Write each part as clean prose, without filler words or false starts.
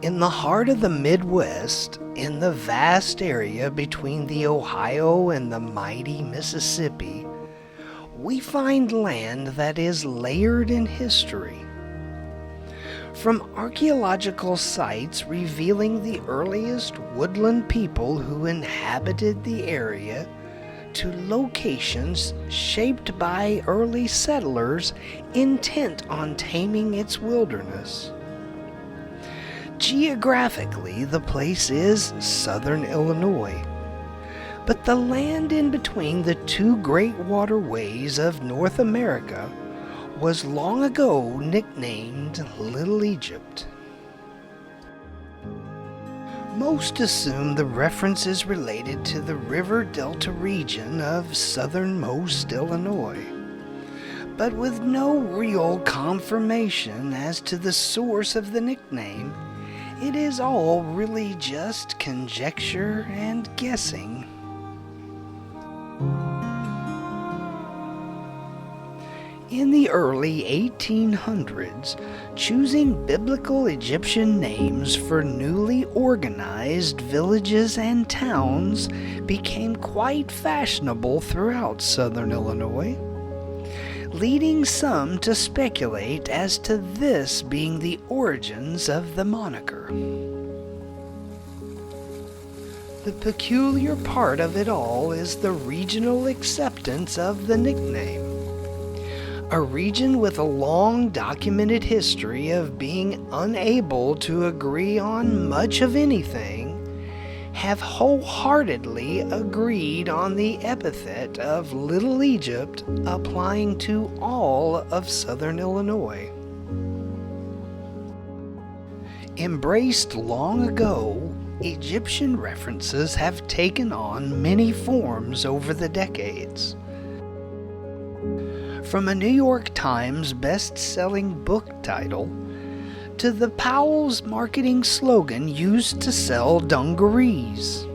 In the heart of the Midwest, in the vast area between the Ohio and the mighty Mississippi, we find land that is layered in history. From archaeological sites revealing the earliest woodland people who inhabited the area, to locations shaped by early settlers intent on taming its wilderness. Geographically, the place is southern Illinois, but the land in between the two great waterways of North America was long ago nicknamed Little Egypt. Most assume the reference is related to the river delta region of southernmost Illinois, but with no real confirmation as to the source of the nickname. It is all really just conjecture and guessing. In the early 1800s, choosing biblical Egyptian names for newly organized villages and towns became quite fashionable throughout southern Illinois, leading some to speculate as to this being the origins of the moniker. The peculiar part of it all is the regional acceptance of the nickname. A region with a long documented history of being unable to agree on much of anything have wholeheartedly agreed on the epithet of Little Egypt applying to all of southern Illinois. Embraced long ago, Egyptian references have taken on many forms over the decades. From a New York Times best-selling book title to the Powell's marketing slogan used to sell dungarees.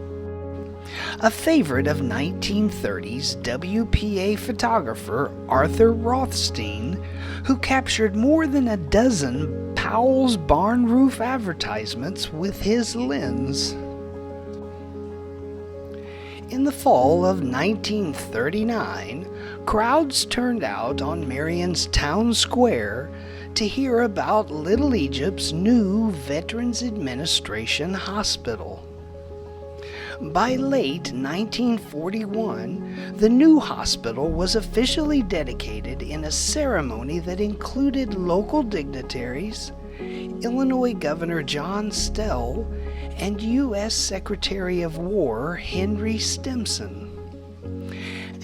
A favorite of 1930s WPA photographer Arthur Rothstein, who captured more than a dozen Powell's barn roof advertisements with his lens. In the fall of 1939, crowds turned out on Marion's town square to hear about Little Egypt's new Veterans Administration hospital. By late 1941, the new hospital was officially dedicated in a ceremony that included local dignitaries, Illinois Governor John Stell, and U.S. Secretary of War Henry Stimson.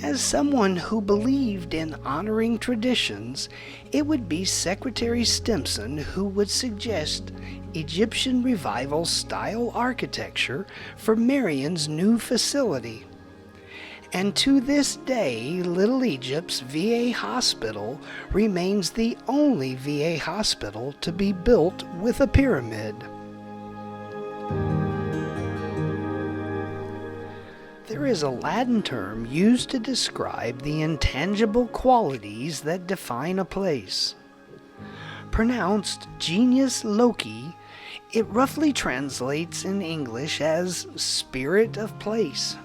As someone who believed in honoring traditions, it would be Secretary Stimson who would suggest Egyptian Revival style architecture for Marion's new facility. And to this day, Little Egypt's VA hospital remains the only VA hospital to be built with a pyramid. There is a Latin term used to describe the intangible qualities that define a place. Pronounced genius loci, it roughly translates in English as spirit of place.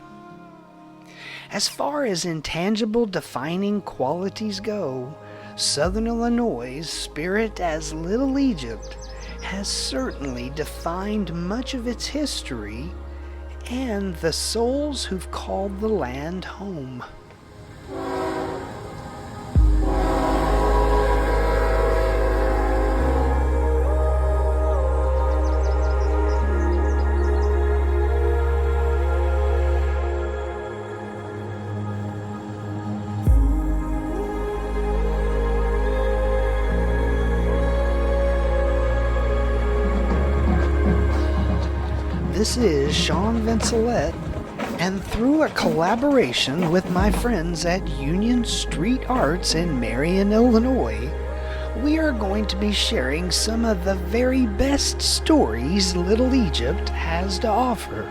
As far as intangible defining qualities go, Southern Illinois' spirit as Little Egypt has certainly defined much of its history and the souls who've called the land home. This is Sean Vincelette, and through a collaboration with my friends at Union Street Arts in Marion, Illinois, we are going to be sharing some of the very best stories Little Egypt has to offer.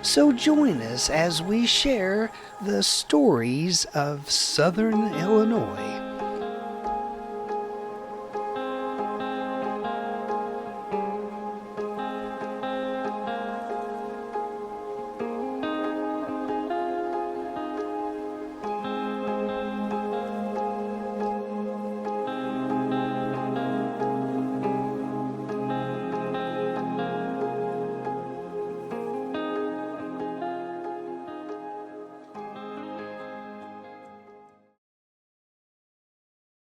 So join us as we share the stories of Southern Illinois.